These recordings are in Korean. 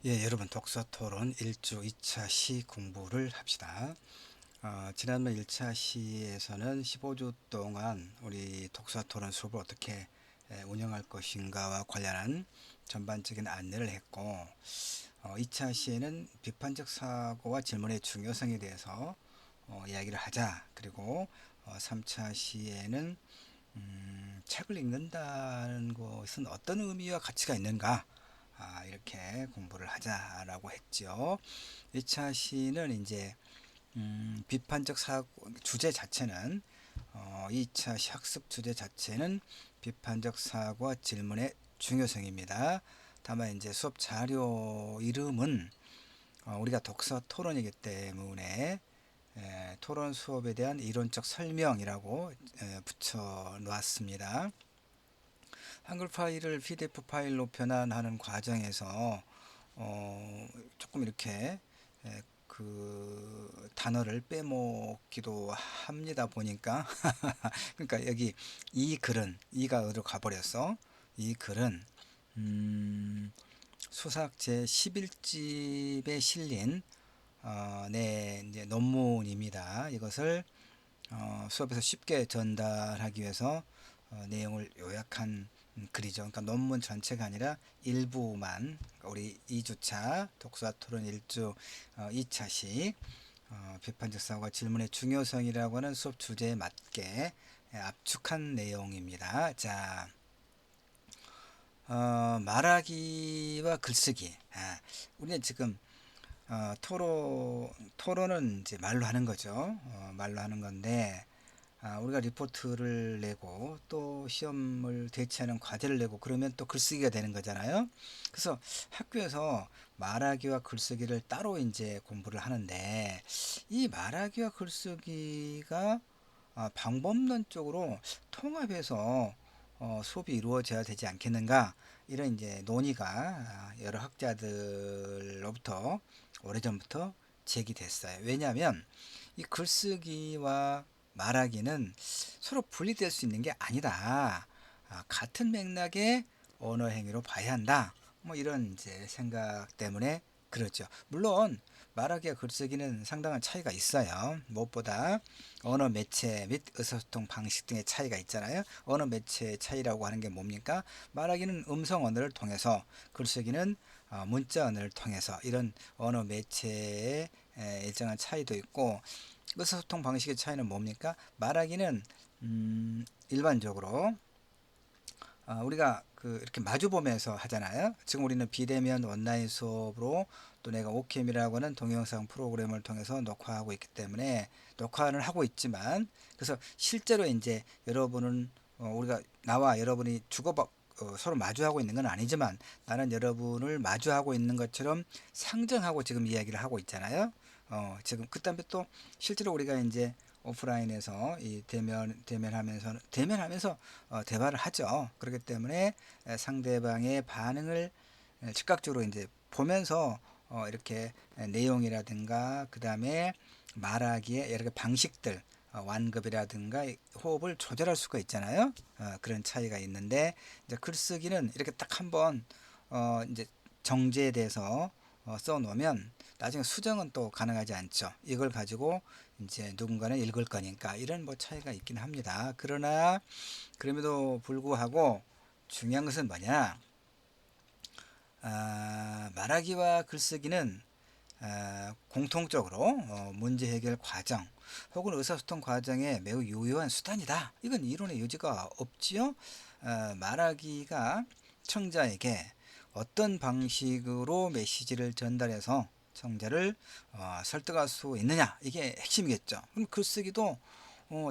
예, 여러분 독서 토론 1주 2차 시 공부를 합시다. 지난번 1차 시에서는 15주 동안 우리 독서 토론 수업을 어떻게 운영할 것인가와 관련한 전반적인 안내를 했고, 2차 시에는 비판적 사고와 질문의 중요성에 대해서 이야기를 하자. 그리고 3차 시에는 책을 읽는다는 것은 어떤 의미와 가치가 있는가, 이렇게 공부를 하자라고 했죠. 1차 시는 이제 비판적 사고 주제 자체는 2차 시 학습 주제 자체는 비판적 사고와 질문의 중요성입니다. 다만 이제 수업 자료 이름은 우리가 독서 토론이기 때문에 토론 수업에 대한 이론적 설명이라고 붙여 놓았습니다. 한글 파일을 PDF 파일로 변환하는 과정에서 조금 이렇게 그 단어를 빼먹기도 합니다. 보니까 그러니까 여기 이 글은 이가 어디로 가버렸어. 이 글은 수학 제 11집에 실린 네, 이제 논문입니다. 이것을 수업에서 쉽게 전달하기 위해서 내용을 요약한 글이죠. 그러니까 논문 전체가 아니라 일부만 우리 2주차 독서 토론 1주 2차시 비판적 사고와 질문의 중요성이라고 하는 수업 주제에 맞게 압축한 내용입니다. 자, 말하기와 글쓰기. 우리는 지금 토론은 이제 말로 하는 거죠. 말로 하는 건데, 우리가 리포트를 내고 또 시험을 대체하는 과제를 내고 그러면 또 글쓰기가 되는 거잖아요. 그래서 학교에서 말하기와 글쓰기를 따로 이제 공부를 하는데, 이 말하기와 글쓰기가 방법론적으로 통합해서 수업이 이루어져야 되지 않겠는가, 이런 이제 논의가 여러 학자들로부터 오래전부터 제기됐어요. 왜냐하면 이 글쓰기와 말하기는 서로 분리될 수 있는 게 아니다. 같은 맥락의 언어 행위로 봐야 한다. 뭐 이런 이제 생각 때문에 그렇죠. 물론 말하기와 글쓰기는 상당한 차이가 있어요. 무엇보다 언어 매체 및 의사소통 방식 등의 차이가 있잖아요. 언어 매체의 차이라고 하는 게 뭡니까? 말하기는 음성 언어를 통해서, 글쓰기는 문자 언어를 통해서, 이런 언어 매체의 일정한 차이도 있고, 의사소통 방식의 차이는 뭡니까? 말하기는 일반적으로 우리가 그 이렇게 마주 보면서 하잖아요. 지금 우리는 비대면 온라인 수업으로 또 내가 오캠이라고 하는 동영상 프로그램을 통해서 녹화하고 있기 때문에 녹화는 하고 있지만, 그래서 실제로 이제 여러분은 우리가 나와 여러분이 서로 마주하고 있는 건 아니지만 나는 여러분을 마주하고 있는 것처럼 상정하고 지금 이야기를 하고 있잖아요. 지금 그다음에 또 실제로 우리가 이제 오프라인에서 이 대면하면서 대화를 하죠. 그렇기 때문에 상대방의 반응을 즉각적으로 이제 보면서 이렇게 내용이라든가 그 다음에 말하기의 여러 방식들, 완급이라든가 호흡을 조절할 수가 있잖아요. 그런 차이가 있는데, 이제 글쓰기는 이렇게 딱 한번 이제 정제에 대해서 써 놓으면 나중에 수정은 또 가능하지 않죠. 이걸 가지고 이제 누군가는 읽을 거니까, 이런 뭐 차이가 있긴 합니다. 그러나 그럼에도 불구하고 중요한 것은 뭐냐? 말하기와 글쓰기는 공통적으로 문제 해결 과정 혹은 의사소통 과정에 매우 유효한 수단이다. 이건 이론의 여지가 없지요. 말하기가 청자에게 어떤 방식으로 메시지를 전달해서 청자를 설득할 수 있느냐, 이게 핵심이겠죠. 그럼 글쓰기도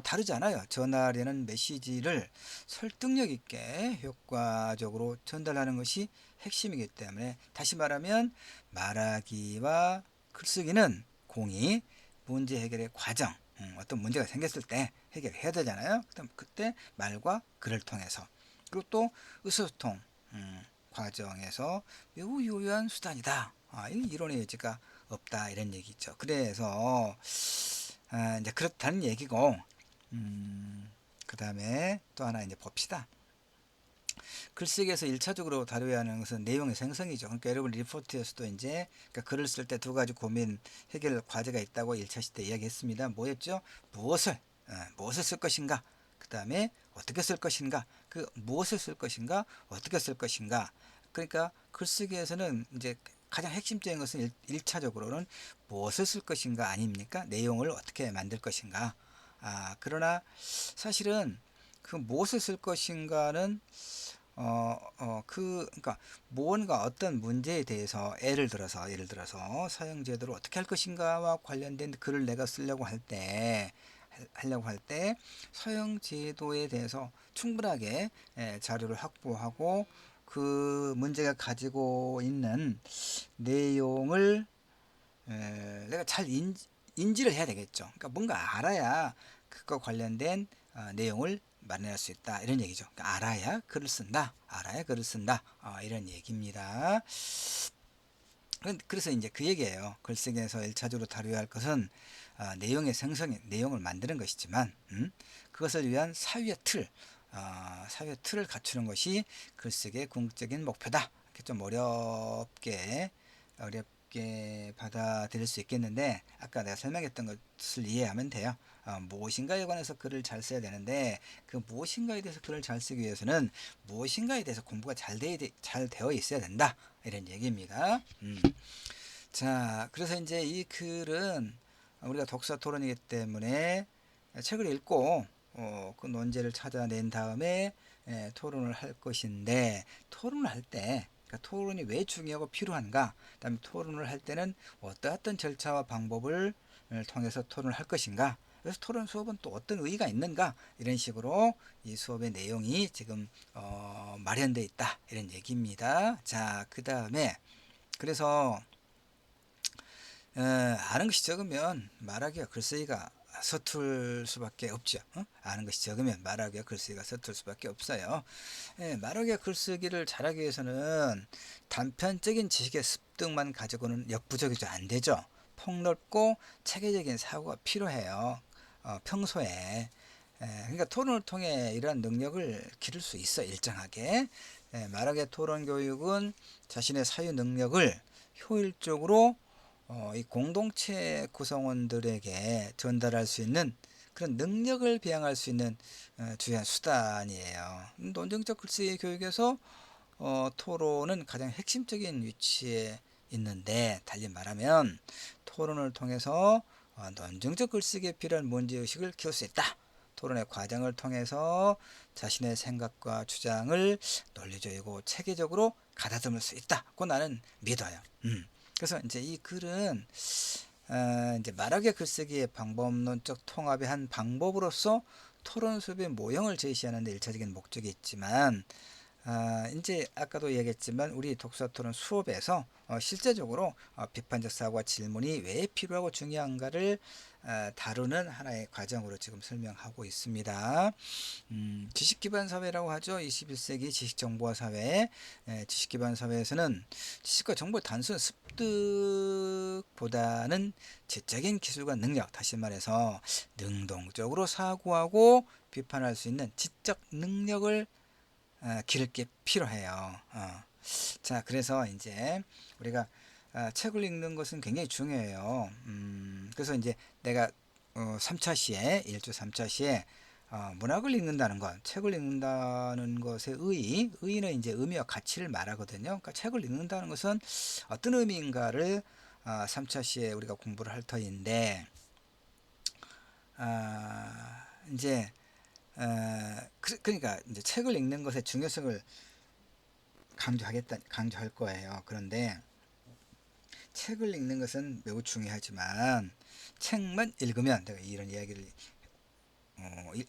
다르지 않아요. 전하려는 메시지를 설득력 있게 효과적으로 전달하는 것이 핵심이기 때문에, 다시 말하면 말하기와 글쓰기는 공이 문제 해결의 과정, 어떤 문제가 생겼을 때 해결해야 되잖아요. 그럼 그때 말과 글을 통해서, 그리고 또 의사소통 과정에서 매우 유효한 수단이다. 이 이론의 여지가 없다, 이런 얘기죠. 그래서 이제 그렇다는 얘기고, 그 다음에 또 하나 이제 봅시다. 글쓰기에서 1차적으로 다뤄야 하는 것은 내용의 생성이죠. 그러니까 여러분 리포트에서도 이제 그러니까 글을 쓸 때 두 가지 고민 해결 과제가 있다고 1차 시대 이야기했습니다. 뭐였죠? 무엇을 쓸 것인가? 그 다음에 어떻게 쓸 것인가? 그 무엇을 쓸 것인가? 어떻게 쓸 것인가? 그러니까 글쓰기에서는 이제 가장 핵심적인 것은 1차적으로는 무엇을 쓸 것인가 아닙니까? 내용을 어떻게 만들 것인가. 그러나 사실은 그 무엇을 쓸 것인가는 그러니까 무언가 어떤 문제에 대해서 예를 들어서 사용 제도를 어떻게 할 것인가와 관련된 글을 내가 쓰려고 할 때 사용 제도에 대해서 충분하게 자료를 확보하고 그 문제가 가지고 있는 내용을 내가 잘 인지를 해야 되겠죠. 그러니까 뭔가 알아야 그거 관련된 내용을 마련할 수 있다 이런 얘기죠. 그러니까 알아야 글을 쓴다 이런 얘기입니다. 그래서 이제 그 얘기예요. 글쓰기에서 1차적으로 다루어야 할 것은 내용의 내용을 만드는 것이지만 그것을 위한 사유의 틀을 갖추는 것이 글쓰기의 궁극적인 목표다. 이렇게 좀 어렵게 받아들일 수 있겠는데 아까 내가 설명했던 것을 이해하면 돼요. 무엇인가에 관해서 글을 잘 써야 되는데 그 무엇인가에 대해서 글을 잘 쓰기 위해서는 무엇인가에 대해서 공부가 잘 되어 있어야 된다 이런 얘기입니다. 자, 그래서 이제 이 글은 우리가 독서 토론이기 때문에 책을 읽고 그 논제를 찾아낸 다음에 토론을 할 것인데 토론을 할 때 그러니까 토론이 왜 중요하고 필요한가? 그다음에 토론을 할 때는 어떠한 절차와 방법을 통해서 토론을 할 것인가? 그래서 토론 수업은 또 어떤 의의가 있는가? 이런 식으로 이 수업의 내용이 지금 마련되어 있다 이런 얘기입니다. 자, 그 다음에 그래서 아는 것이 적으면 말하기가 글쓰기가 서툴 수밖에 없죠. 아는 것이 적으면 말하기가 글쓰기가 서툴 수밖에 없어요. 말하기가 글쓰기를 잘하기 위해서는 단편적인 지식의 습득만 가지고는 역부족이죠. 안 되죠. 폭넓고 체계적인 사고가 필요해요. 평소에. 그러니까 토론을 통해 이러한 능력을 기를 수 있어 일정하게. 말하기 토론 교육은 자신의 사유 능력을 효율적으로 이 공동체 구성원들에게 전달할 수 있는 그런 능력을 배양할 수 있는 주요한 수단이에요. 논증적 글쓰기 교육에서 토론은 가장 핵심적인 위치에 있는데 달리 말하면 토론을 통해서 논증적 글쓰기에 필요한 문제의식을 키울 수 있다. 토론의 과정을 통해서 자신의 생각과 주장을 논리적이고 체계적으로 가다듬을 수 있다고 나는 믿어요. 그래서 이제 이 글은 이제 말하기 글쓰기의 방법론적 통합의 한 방법으로서 토론 수업의 모형을 제시하는 데 일차적인 목적이 있지만 이제 아까도 얘기했지만 우리 독서토론 수업에서 실제적으로 비판적 사고와 질문이 왜 필요하고 중요한가를 다루는 하나의 과정으로 지금 설명하고 있습니다. 지식기반 사회라고 하죠. 21세기 지식정보화 사회. 지식기반 사회에서는 지식과 정보의 단순 습득보다는 지적인 기술과 능력, 다시 말해서 능동적으로 사고하고 비판할 수 있는 지적 능력을 기를 게 필요해요. 자, 그래서 이제 우리가 책을 읽는 것은 굉장히 중요해요. 그래서 이제 내가 3차 시에 1주 3차 시에 문학을 읽는다는 것, 책을 읽는다는 것의 의의는 이제 의미와 가치를 말하거든요. 그러니까 책을 읽는다는 것은 어떤 의미인가를 3차 시에 우리가 공부를 할 터인데 이제 그러니까 이제 책을 읽는 것의 중요성을 강조할 거예요. 그런데 책을 읽는 것은 매우 중요하지만 책만 읽으면 내가 이런 이야기를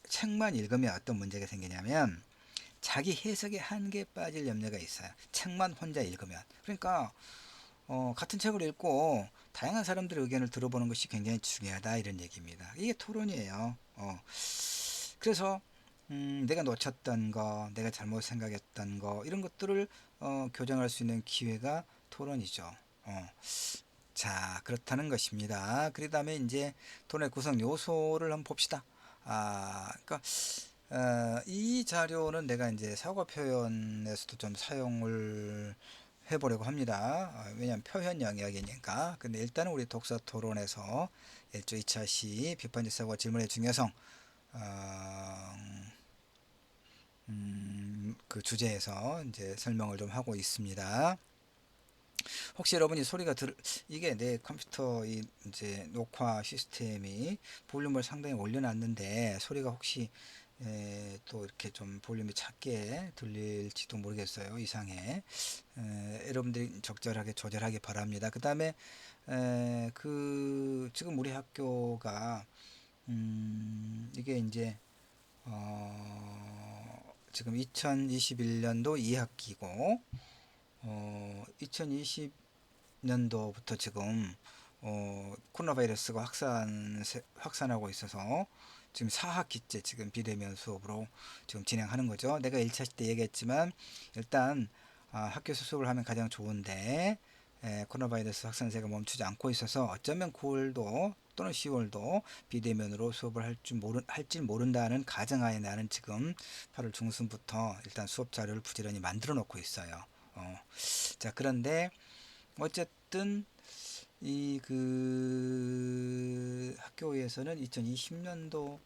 책만 읽으면 어떤 문제가 생기냐면 자기 해석에 한계에 빠질 염려가 있어요. 책만 혼자 읽으면. 그러니까 같은 책을 읽고 다양한 사람들의 의견을 들어보는 것이 굉장히 중요하다 이런 얘기입니다. 이게 토론이에요. 그래서 내가 놓쳤던 거, 내가 잘못 생각했던 거 이런 것들을 교정할 수 있는 기회가 토론이죠. 자, 그렇다는 것입니다. 그 다음에 이제 토론의 구성 요소를 한번 봅시다. 그러니까 이 자료는 내가 이제 사고 표현에서도 좀 사용을 해보려고 합니다. 왜냐하면 표현 영역이니까. 근데 일단은 우리 독서 토론에서 1조 2차 시 비판적 사고와 질문의 중요성 어, 그 주제에서 이제 설명을 좀 하고 있습니다. 혹시 여러분이 소리가 이게 내 컴퓨터 이제 녹화 시스템이 볼륨을 상당히 올려놨는데 소리가 혹시 또 이렇게 좀 볼륨이 작게 들릴지도 모르겠어요. 이상해. 여러분들이 적절하게 조절하기 바랍니다. 그 다음에 그 지금 우리 학교가 이게 이제 지금 2021년도 2학기고 2020년도부터 지금 코로나 바이러스가 확산하고 있어서 지금 4학기째 지금 비대면 수업으로 지금 진행하는 거죠. 내가 1차 때 얘기했지만 일단 학교에서 수업을 하면 가장 좋은데 코로나 바이러스 확산세가 멈추지 않고 있어서 어쩌면 9월도 또는 10월도 비대면으로 수업을 할지 모른다는 가정하에 나는 지금 8월 중순부터 일단 수업 자료를 부지런히 만들어 놓고 있어요. 자, 그런데 어쨌든 이 그 학교에서는 2020년도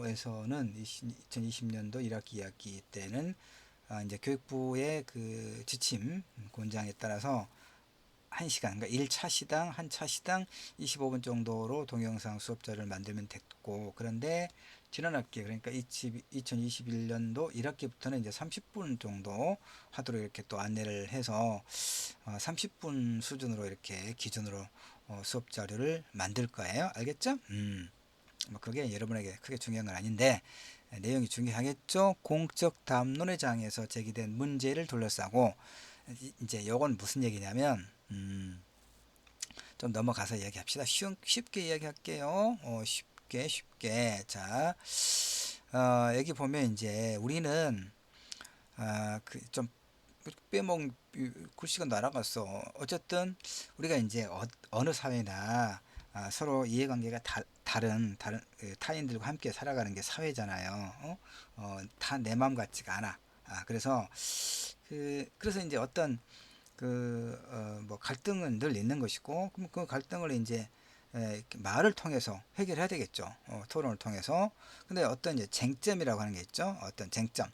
에서는 2020년도 1학기 2학기 때는 이제 교육부의 그 지침 권장에 따라서 1시간, 그러니까 1차 시당, 한 차 시당 25분 정도로 동영상 수업자를 만들면 됐고, 그런데 지난 학기, 그러니까 2021년도 1학기부터는 이제 30분 정도 하도록 이렇게 또 안내를 해서 30분 수준으로 이렇게 기준으로 수업 자료를 만들 거예요. 알겠죠? 뭐 그게 여러분에게 크게 중요한 건 아닌데 내용이 중요하겠죠. 공적 담론의 장에서 제기된 문제를 둘러싸고 이제 요건 무슨 얘기냐면 좀 넘어가서 얘기합시다. 쉽게 이야기할게요. 쉽게. 자, 여기 보면 이제 우리는 그좀 빼먹 글씨가 날아갔어. 어쨌든 우리가 이제 어느 사회나 서로 이해관계가 다른 타인들과 함께 살아가는 게 사회잖아요. 다 내 맘 같지가 않아. 그래서 그래서 이제 어떤 뭐 갈등은 늘 있는 것이고, 그럼 그 갈등을 이제 이렇게 말을 통해서 해결해야 되겠죠. 토론을 통해서. 근데 어떤 이제 쟁점이라고 하는 게 있죠. 어떤 쟁점.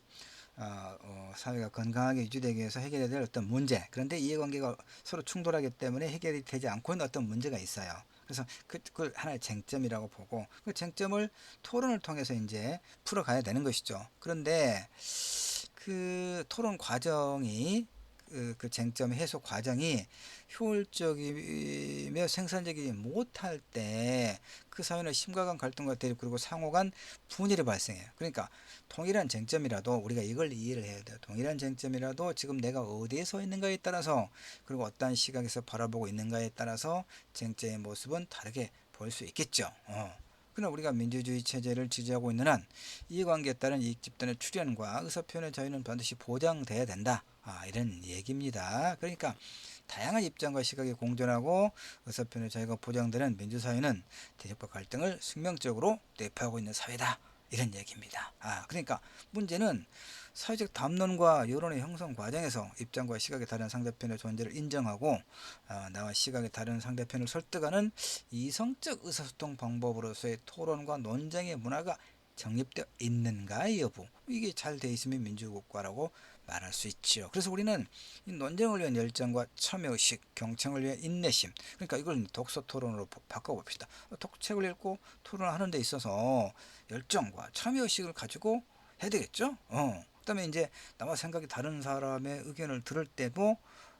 사회가 건강하게 유지되기 위해서 해결해야 될 어떤 문제. 그런데 이해관계가 서로 충돌하기 때문에 해결이 되지 않고 있는 어떤 문제가 있어요. 그래서 그걸 하나의 쟁점이라고 보고 그 쟁점을 토론을 통해서 이제 풀어가야 되는 것이죠. 그런데 그 토론 과정이 그 쟁점 해소 과정이 효율적이며 생산적이지 못할 때 그 사회는 심각한 갈등과 대립 그리고 상호 간 분열이 발생해요. 그러니까 동일한 쟁점이라도 우리가 이걸 이해를 해야 돼요. 동일한 쟁점이라도 지금 내가 어디에 서 있는가에 따라서 그리고 어떤 시각에서 바라보고 있는가에 따라서 쟁점의 모습은 다르게 볼 수 있겠죠. 그러나 우리가 민주주의 체제를 지지하고 있는 한 이해관계에 따른 이익 집단의 출현과 의사표현의 자유는 반드시 보장돼야 된다. 이런 얘기입니다. 그러니까 다양한 입장과 시각이 공존하고 의사표현의 자유가 보장되는 민주사회는 대립과 갈등을 숙명적으로 대표하고 있는 사회다. 이런 얘기입니다. 그러니까 문제는 사회적 담론과 여론의 형성 과정에서 입장과 시각이 다른 상대편의 존재를 인정하고 나와 시각이 다른 상대편을 설득하는 이성적 의사소통 방법으로서의 토론과 논쟁의 문화가 정립되어 있는가 여부, 이게 잘 돼 있으면 민주국가라고 말할 수 있지요. 그래서 우리는 이 논쟁을 위한 열정과 참여의식, 경청을 위한 인내심, 그러니까 이걸 독서 토론으로 바꿔봅시다. 책을 읽고 토론하는 데 있어서 열정과 참여의식을 가지고 해야 되겠죠. 그다음에 이제 나와 생각이 다른 사람의 의견을 들을 때도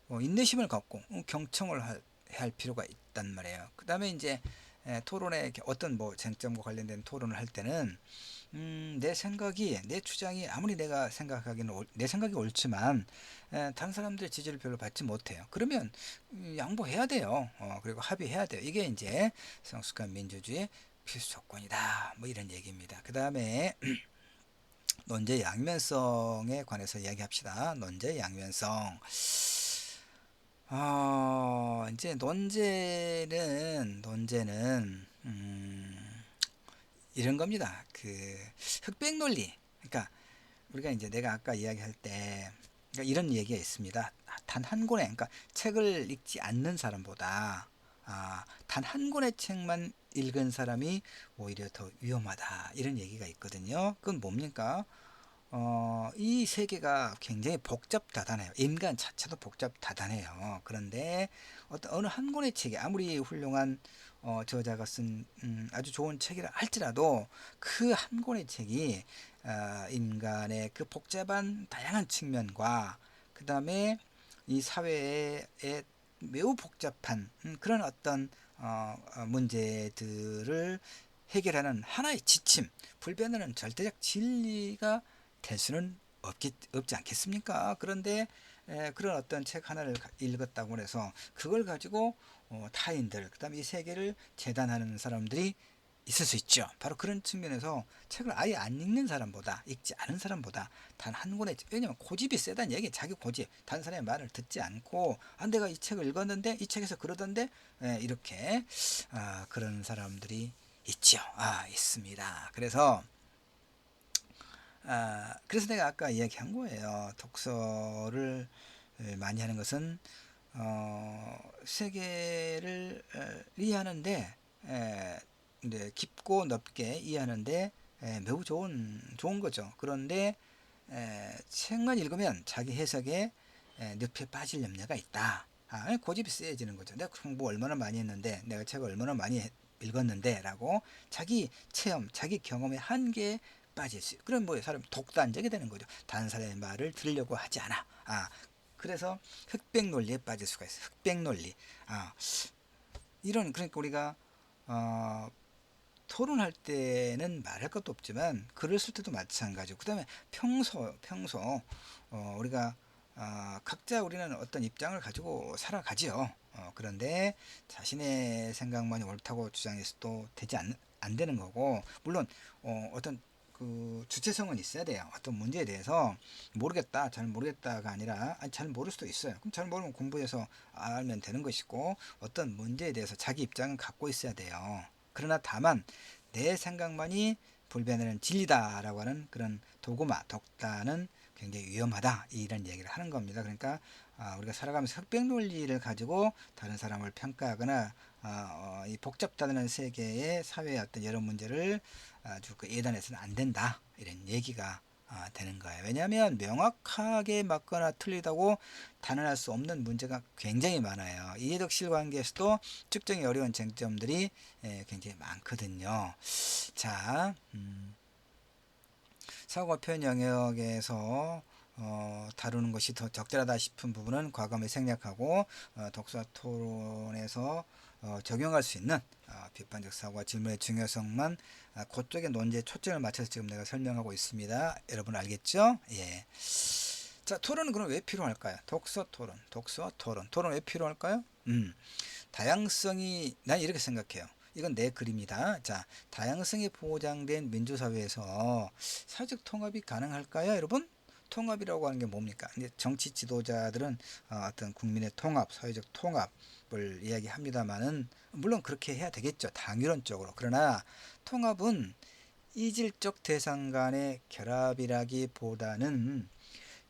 인내심을 갖고 경청을 할 필요가 있단 말이에요. 그다음에 이제 토론에 어떤 뭐 쟁점과 관련된 토론을 할 때는 내 주장이 아무리 내가 생각하기는 내 생각이 옳지만 다른 사람들의 지지를 별로 받지 못해요. 그러면 양보해야 돼요. 그리고 합의해야 돼요. 이게 이제 성숙한 민주주의의 필수 조건이다. 뭐 이런 얘기입니다. 그 다음에 논제 양면성에 관해서 이야기합시다. 논제 양면성. 이제 논제는 이런 겁니다. 그 흑백 논리. 그러니까 우리가 이제 내가 아까 이야기할 때 그러니까 이런 얘기가 있습니다. 단 한 권의 그러니까 책을 읽지 않는 사람보다 단 한 권의 책만 읽은 사람이 오히려 더 위험하다 이런 얘기가 있거든요. 그건 뭡니까? 이 세계가 굉장히 복잡다단해요. 인간 자체도 복잡다단해요. 그런데 어느 한 권의 책이 아무리 훌륭한 저자가 쓴 아주 좋은 책이라 할지라도 그 한 권의 책이 인간의 그 복잡한 다양한 측면과 그 다음에 이 사회의 매우 복잡한 그런 어떤 문제들을 해결하는 하나의 지침, 불변하는 절대적 진리가 될 수는 없지 않겠습니까? 그런데 그런 어떤 책 하나를 읽었다고 해서 그걸 가지고 타인들, 그 다음에 이 세계를 재단하는 사람들이 있을 수 있죠. 바로 그런 측면에서 책을 아예 안 읽는 사람보다 읽지 않은 사람보다 단 한 권의 왜냐면 고집이 세다는 얘기 자기 고집 다른 사람의 말을 듣지 않고 내가 이 책을 읽었는데 이 책에서 그러던데 이렇게 그런 사람들이 있죠. 있습니다. 그래서 내가 아까 이야기한 거예요. 독서를 많이 하는 것은 세계를 이해하는데 이제 깊고 넓게 이해하는데 매우 좋은 거죠. 그런데 책만 읽으면 자기 해석에 늪에 빠질 염려가 있다. 고집이 세지는 거죠. 내가 공부 얼마나 많이 했는데 내가 책을 얼마나 많이 읽었는데 라고 자기 체험, 자기 경험의 한계에 빠질 수 그럼 사람 독단적이 되는 거죠. 다른 사람의 말을 들으려고 하지 않아. 그래서 흑백 논리에 빠질 수가 있어요. 흑백 논리. 그러니까 우리가 어, 토론할 때는 말할 것도 없지만 글을 쓸 때도 마찬가지고 그다음에 평소 우리가 각자 우리는 어떤 입장을 가지고 살아가지요. 그런데 자신의 생각만이 옳다고 주장해서도 안 되는 거고 물론 어떤 그 주체성은 있어야 돼요. 어떤 문제에 대해서 잘 모르겠다가 아니라 잘 모를 수도 있어요. 그럼 잘 모르면 공부해서 알면 되는 것이고 어떤 문제에 대해서 자기 입장은 갖고 있어야 돼요. 그러나 다만 내 생각만이 불변하는 진리다라고 하는 그런 도구마, 독단은 굉장히 위험하다 이런 얘기를 하는 겁니다. 그러니까 우리가 살아가면서 흑백 논리를 가지고 다른 사람을 평가하거나 이 복잡다는 세계의 사회의 어떤 여러 문제를 아주 예단해서는 안 된다 이런 얘기가 되는 거예요. 왜냐하면 명확하게 맞거나 틀리다고 단언할 수 없는 문제가 굉장히 많아요. 이해적 실관계에서도 측정이 어려운 쟁점들이 굉장히 많거든요. 자, 사고와 표현 영역에서 다루는 것이 더 적절하다 싶은 부분은 과감히 생략하고 독서 토론에서 적용할 수 있는 비판적 사고와 질문의 중요성만 그쪽의 논제에 초점을 맞춰서 지금 내가 설명하고 있습니다. 여러분 알겠죠? 예. 자, 토론은 그럼 왜 필요할까요? 독서 토론 왜 필요할까요? 다양성이 난 이렇게 생각해요. 이건 내 그림이다. 자, 다양성이 보장된 민주사회에서 사회적 통합이 가능할까요, 여러분? 통합이라고 하는 게 뭡니까? 이제 정치 지도자들은 어떤 국민의 통합, 사회적 통합을 이야기합니다만은 물론 그렇게 해야 되겠죠. 당위론적으로. 그러나 통합은 이질적 대상 간의 결합이라기보다는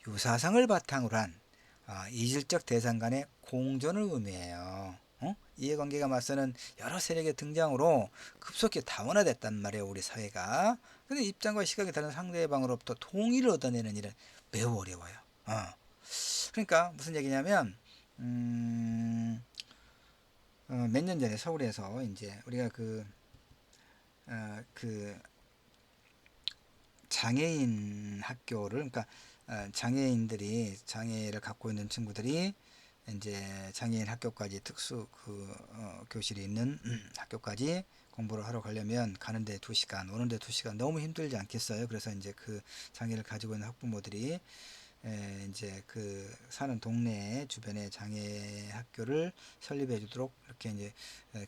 유사성을 바탕으로 한 이질적 대상 간의 공존을 의미해요. 이해관계가 맞서는 여러 세력의 등장으로 급속히 다원화됐단 말이에요. 우리 사회가. 근데 입장과 시각이 다른 상대방으로부터 동의를 얻어내는 일은 매우 어려워요. 그러니까 무슨 얘기냐면 몇 년 전에 서울에서 이제 우리가 그 장애인 학교를 그러니까 장애인들이 장애를 갖고 있는 친구들이 이제 장애인 학교까지 특수 교실이 있는 학교까지 공부를 하러 가려면 가는데 2시간, 오는데 2시간 너무 힘들지 않겠어요? 그래서 이제 그 장애를 가지고 있는 학부모들이 이제 그 사는 동네 주변에 장애 학교를 설립해 주도록 이렇게 이제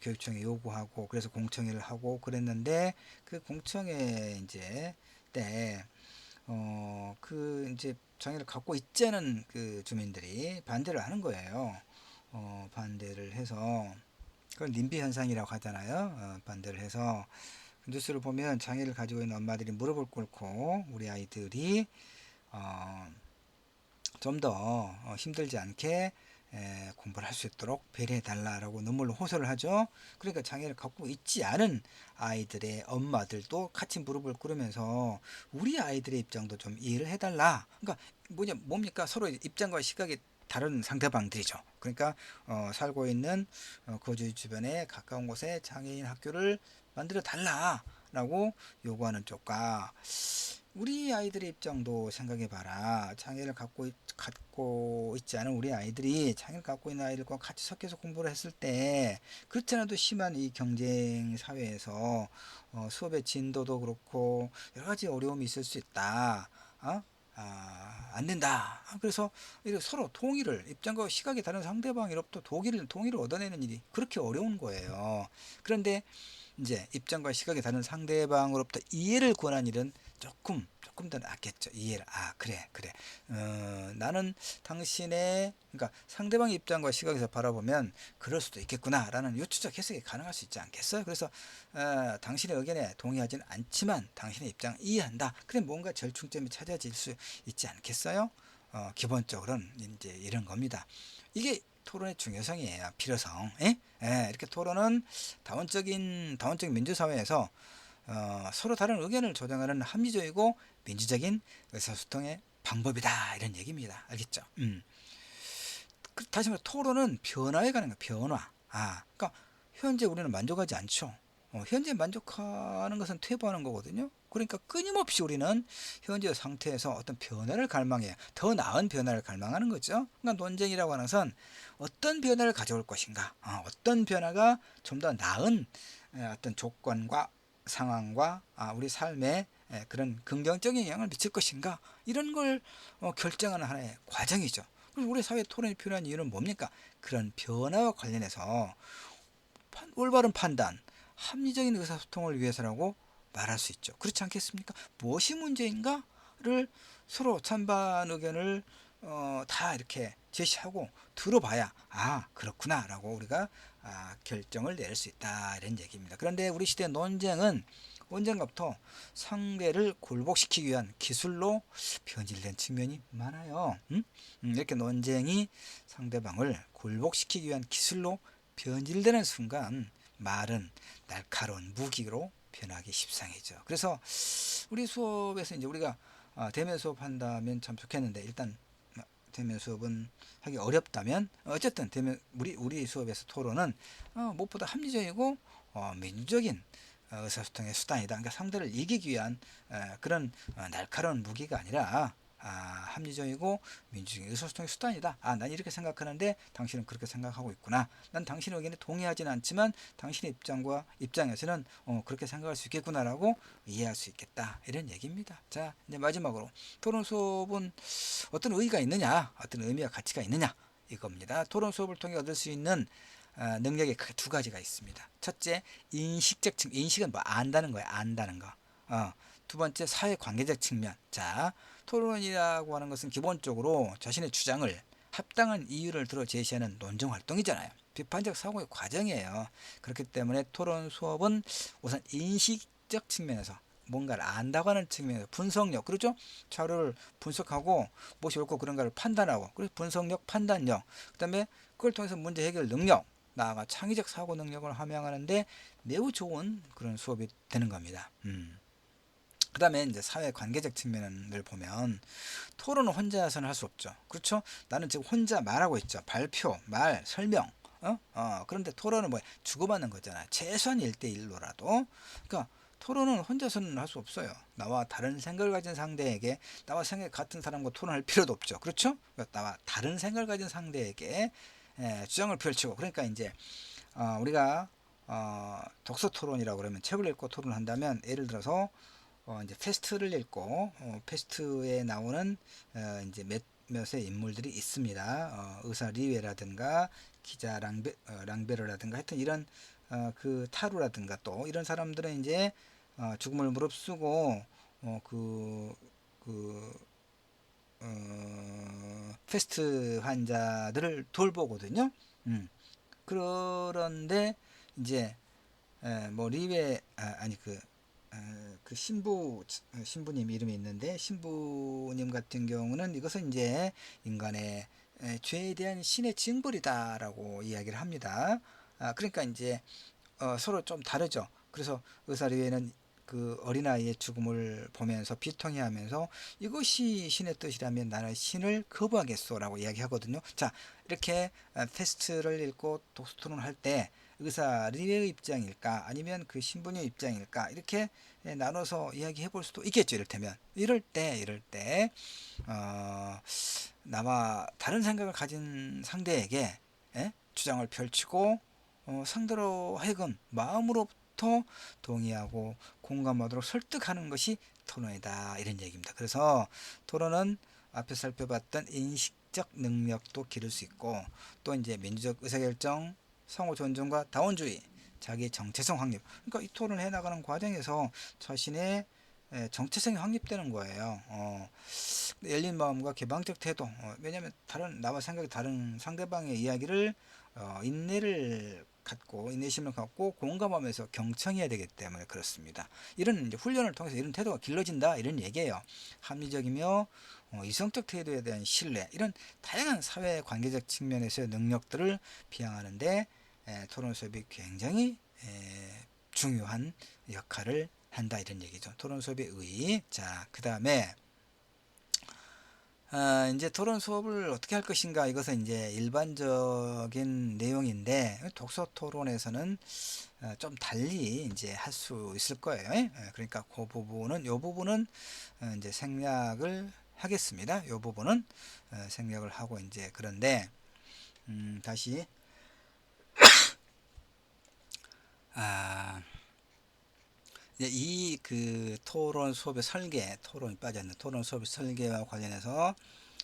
교육청에 요구하고 그래서 공청회를 하고 그랬는데 그 공청회 이제 때 이제 장애를 갖고 있지 않은 그 주민들이 반대를 하는 거예요. 반대를 해서 그걸 님비 현상이라고 하잖아요. 반대를 해서 뉴스를 보면 장애를 가지고 있는 엄마들이 무릎을 꿇고 우리 아이들이 좀 더 힘들지 않게 공부를 할 수 있도록 배려해 달라라고 눈물로 호소를 하죠. 그러니까 장애를 갖고 있지 않은 아이들의 엄마들도 같이 무릎을 꿇으면서 우리 아이들의 입장도 좀 이해를 해달라. 그러니까 뭡니까? 서로 입장과 시각이 다른 상대방들이죠. 그러니까 살고 있는 거주 주변에 가까운 곳에 장애인 학교를 만들어 달라라고 요구하는 쪽과 우리 아이들의 입장도 생각해 봐라. 장애를 갖고 있지 않은 우리 아이들이 장애를 갖고 있는 아이들과 같이 섞여서 공부를 했을 때 그렇지 않아도 심한 이 경쟁 사회에서 수업의 진도도 그렇고 여러 가지 어려움이 있을 수 있다. 안 된다. 그래서 이렇게 서로 통일을 입장과 시각이 다른 상대방으로부터 동의를 얻어내는 일이 그렇게 어려운 거예요. 그런데 이제 입장과 시각이 다른 상대방으로부터 이해를 구하는 일은 조금 더 낫겠죠. 이해를. 그래. 나는 당신의, 그러니까 상대방의 입장과 시각에서 바라보면 그럴 수도 있겠구나라는 유추적 해석이 가능할 수 있지 않겠어요? 그래서 당신의 의견에 동의하지는 않지만 당신의 입장 이해한다. 그래 뭔가 절충점이 찾아질 수 있지 않겠어요? 기본적으로는 이제 이런 겁니다. 이게 토론의 중요성이에요. 필요성. 이렇게 토론은 다원적인 민주사회에서 서로 다른 의견을 조정하는 합리적이고 민주적인 의사소통의 방법이다. 이런 얘기입니다. 알겠죠? 다시 말해 토론은 변화에 관한 거예요. 변화. 그러니까 현재 우리는 만족하지 않죠. 현재 만족하는 것은 퇴보하는 거거든요. 그러니까 끊임없이 우리는 현재 상태에서 어떤 변화를 갈망해요. 더 나은 변화를 갈망하는 거죠. 그러니까 논쟁이라고 하는 것은 어떤 변화를 가져올 것인가, 어떤 변화가 좀 더 나은 어떤 조건과 상황과 우리 삶에 그런 긍정적인 영향을 미칠 것인가, 이런 걸 결정하는 하나의 과정이죠. 그래서 우리 사회 토론이 필요한 이유는 뭡니까? 그런 변화와 관련해서 올바른 판단, 합리적인 의사소통을 위해서라고 말할 수 있죠. 그렇지 않겠습니까? 무엇이 문제인가를 서로 찬반 의견을 다 이렇게 제시하고 들어봐야 그렇구나라고 우리가 결정을 내릴 수 있다, 이런 얘기입니다. 그런데 우리 시대 논쟁은 언젠가부터 상대를 굴복시키기 위한 기술로 변질된 측면이 많아요. 이렇게 논쟁이 상대방을 굴복시키기 위한 기술로 변질되는 순간 말은 날카로운 무기로 변하기 십상이죠. 그래서 우리 수업에서 이제 우리가 대면 수업 한다면 참 좋겠는데, 일단 대면 수업은 하기 어렵다면 어쨌든 우리 수업에서 토론은 무엇보다 합리적이고 민주적인 의사소통의 수단이다. 그러니까 상대를 이기기 위한 그런 날카로운 무기가 아니라 합리적이고 민주적인 의사소통의 수단이다. 난 이렇게 생각하는데 당신은 그렇게 생각하고 있구나. 난 당신의 의견에 동의하지는 않지만 당신의 입장에서는 그렇게 생각할 수 있겠구나라고 이해할 수 있겠다. 이런 얘기입니다. 자, 이제 마지막으로 토론 수업은 어떤 의의가 있느냐, 어떤 의미와 가치가 있느냐, 이겁니다. 토론 수업을 통해 얻을 수 있는 능력이 크게 두 가지가 있습니다. 첫째, 인식은 뭐 안다는 거예요. 안다는 거. 두 번째, 사회관계적 측면. 자, 토론이라고 하는 것은 기본적으로 자신의 주장을 합당한 이유를 들어 제시하는 논정 활동이잖아요. 비판적 사고의 과정이에요. 그렇기 때문에 토론 수업은 우선 인식적 측면에서 뭔가를 안다고 하는 측면에서 분석력, 그렇죠? 자료를 분석하고 무엇이 옳고 그런가를 판단하고, 그래서 분석력, 판단력, 그 다음에 그걸 통해서 문제 해결 능력, 나아가 창의적 사고 능력을 함양하는데 매우 좋은 그런 수업이 되는 겁니다. 그 다음에 이제 사회 관계적 측면을 보면 토론은 혼자서는 할 수 없죠. 그렇죠? 나는 지금 혼자 말하고 있죠. 발표, 말, 설명. 그런데 토론은 뭐 주고받는 거잖아. 최소한 1대1로라도. 그러니까 토론은 혼자서는 할 수 없어요. 나와 다른 생각을 가진 상대에게, 나와 생각 같은 사람과 토론할 필요도 없죠. 그렇죠? 그러니까 나와 다른 생각을 가진 상대에게 주장을 펼치고, 그러니까 이제 우리가 독서 토론이라고 그러면 책을 읽고 토론을 한다면, 예를 들어서 이제 페스트를 읽고 페스트에 나오는 이제 몇몇의 인물들이 있습니다. 의사 리웨라든가 기자 랑베르라든가 하여튼 이런 그 타루라든가 또 이런 사람들은 이제 죽음을 무릅쓰고 그 페스트 환자들을 돌보거든요. 그런데 이제 뭐 리웨 아니 그 그 신부님 이름이 있는데, 신부님 같은 경우는 이것은 이제 인간의 죄에 대한 신의 징벌이다라고 이야기를 합니다. 그러니까 이제 서로 좀 다르죠. 그래서 의사리에는 그 어린아이의 죽음을 보면서 비통해하면서 이것이 신의 뜻이라면 나는 신을 거부하겠소라고 이야기하거든요. 자, 이렇게 테스트를 읽고 독서 토론을 할 때 의사 리의 입장일까 아니면 그 신부의 입장일까 이렇게 나눠서 이야기해 볼 수도 있겠죠. 이를테면 이럴 때 나와 다른 생각을 가진 상대에게 주장을 펼치고 상대로 하여금 마음으로부터 동의하고 공감하도록 설득하는 것이 토론이다 이런 얘기입니다. 그래서 토론은 앞에 살펴봤던 인식적 능력도 기를 수 있고 또 이제 민주적 의사결정, 상호 존중과 다원주의, 자기 정체성 확립. 그러니까 이 토론을 해나가는 과정에서 자신의 정체성이 확립되는 거예요. 열린 마음과 개방적 태도. 왜냐하면 다른 나와 생각이 다른 상대방의 이야기를 인내를 갖고 인내심을 갖고 공감하면서 경청해야 되기 때문에 그렇습니다. 이런 이제 훈련을 통해서 이런 태도가 길러진다 이런 얘기예요. 합리적이며 이성적 태도에 대한 신뢰 이런 다양한 사회 관계적 측면에서의 능력들을 비양하는데 토론 수업이 굉장히 중요한 역할을 한다 이런 얘기죠. 토론 수업의 의. 자, 그 다음에 이제 토론 수업을 어떻게 할 것인가 이것은 이제 일반적인 내용인데 독서 토론에서는 좀 달리 이제 할 수 있을 거예요. 그러니까 그 부분은 요 부분은 이제 생략을 하겠습니다. 요 부분은 생략을 하고 이제 그런데 다시 아 이제 이 그 토론 수업의 설계, 토론이 빠졌는 토론 수업의 설계와 관련해서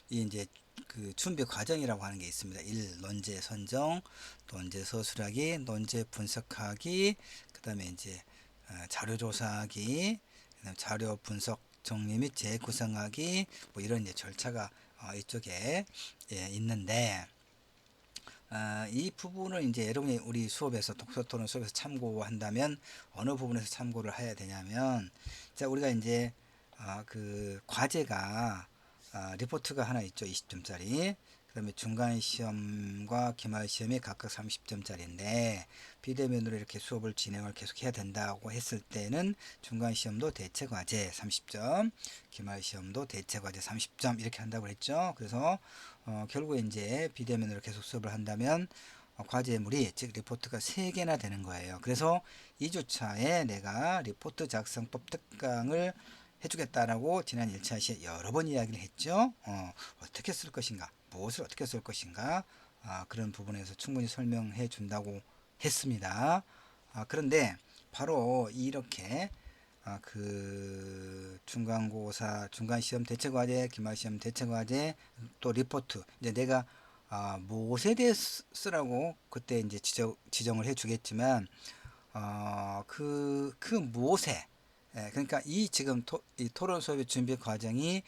이 이제 그 준비 과정이라고 하는 게 있습니다. 1. 논제 선정, 논제 서술하기, 논제 분석하기, 그다음에 이제 자료 조사하기, 그다음에 자료 분석 정리 및 재구성하기 뭐 이런 이제 절차가 이쪽에 있는데 이 부분을 이제 여러분이 우리 수업에서 독서 토론 수업에서 참고한다면 어느 부분에서 참고를 해야 되냐면 자 우리가 이제 그 과제가 리포트가 하나 있죠. 20점짜리. 그 다음에 중간 시험과 기말 시험이 각각 30점짜리인데 비대면으로 이렇게 수업을 진행을 계속 해야 된다고 했을 때는 중간 시험도 대체 과제 30점, 기말 시험도 대체 과제 30점 이렇게 한다고 했죠. 그래서 결국에 이제 비대면으로 계속 수업을 한다면 과제물이 즉 리포트가 3개나 되는 거예요. 그래서 2주차에 내가 리포트 작성법 특강을 해주겠다라고 지난 1차 시에 여러 번 이야기를 했죠. 어떻게 쓸 것인가, 무엇을 어떻게 쓸 것인가 그런 부분에서 충분히 설명해 준다고 했습니다. 그런데 바로 이렇게 그 중간고사, 중간시험 대체과제, 기말시험 대체과제, 또 리포트. 이제 내가 무엇에 대해 쓰라고 그때 이제 지정을 해주겠지만, 그 무엇에, 그러니까 이 지금 이 토론 수업의 준비 과정이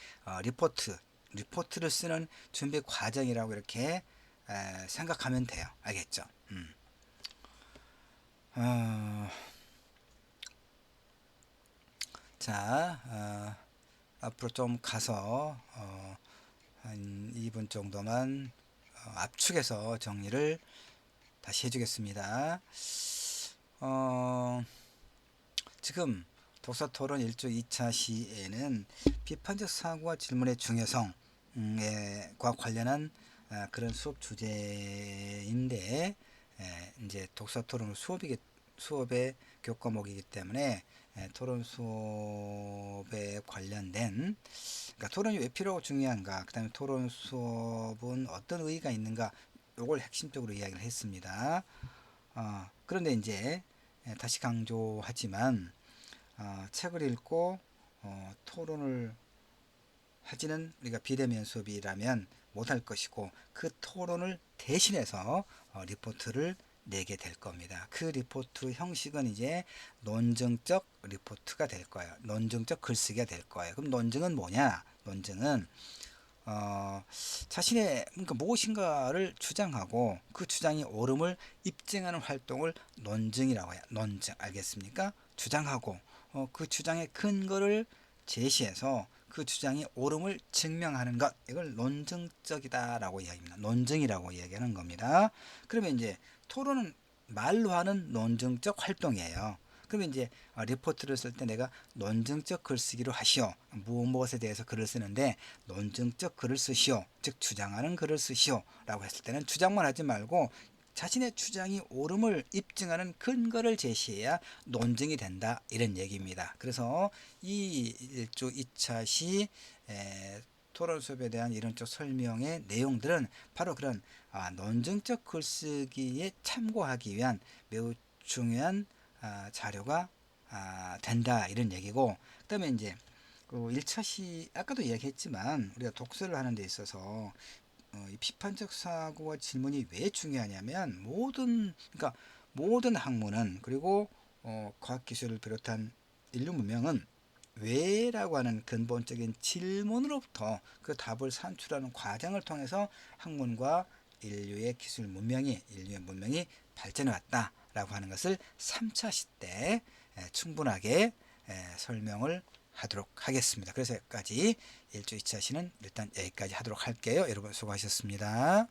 리포트를 쓰는 준비 과정이라고 이렇게 생각하면 돼요. 알겠죠? 어, 자, 앞으로 좀 가서 한 2분 정도만 압축해서 정리를 다시 해주겠습니다. 지금 독서토론 1조 2차 시에는 비판적 사고와 질문의 중요성과 관련한 그런 수업 주제인데 이제 독서토론 수업의 교과목이기 때문에 토론 수업에 관련된 그러니까 토론이 왜 필요하고 중요한가, 그 다음에 토론 수업은 어떤 의의가 있는가, 요걸 핵심적으로 이야기를 했습니다. 그런데 이제 다시 강조하지만 책을 읽고 토론을 하지는 우리가 비대면 수업이라면 못할 것이고 그 토론을 대신해서 리포트를 내게 될 겁니다. 그 리포트 형식은 이제 논증적 리포트가 될 거예요. 논증적 글쓰기가 될 거예요. 그럼 논증은 뭐냐? 논증은 자신의 그러니까 무엇인가를 주장하고 그 주장이 옳음을 입증하는 활동을 논증이라고 해요. 논증 알겠습니까? 주장하고 그 주장의 근거를 제시해서 그 주장이 옳음을 증명하는 것, 이걸 논증적이다라고 이야기합니다. 논증이라고 이야기하는 겁니다. 그러면 이제 토론은 말로 하는 논증적 활동이에요. 그러면 이제 리포트를 쓸 때 내가 논증적 글쓰기로 하시오. 무엇에 대해서 글을 쓰는데 논증적 글을 쓰시오. 즉 주장하는 글을 쓰시오. 라고 했을 때는 주장만 하지 말고 자신의 주장이 옳음을 입증하는 근거를 제시해야 논증이 된다, 이런 얘기입니다. 그래서 이 1조 2차 시 토론 수업에 대한 이론적 설명의 내용들은 바로 그런 논증적 글쓰기에 참고하기 위한 매우 중요한 자료가 된다, 이런 얘기고, 그 다음에 이제 그 1차 시 아까도 이야기했지만 우리가 독서를 하는 데 있어서 이 비판적 사고와 질문이 왜 중요하냐면 그러니까 모든 학문은, 그리고 과학기술을 비롯한 인류 문명은 왜라고 하는 근본적인 질문으로부터 그 답을 산출하는 과정을 통해서 학문과 인류의 문명이 발전해 왔다라고 하는 것을 3차 시대 충분하게 설명을 하도록 하겠습니다. 그래서 여기까지 1조 2차 시는 일단 여기까지 하도록 할게요. 여러분 수고하셨습니다.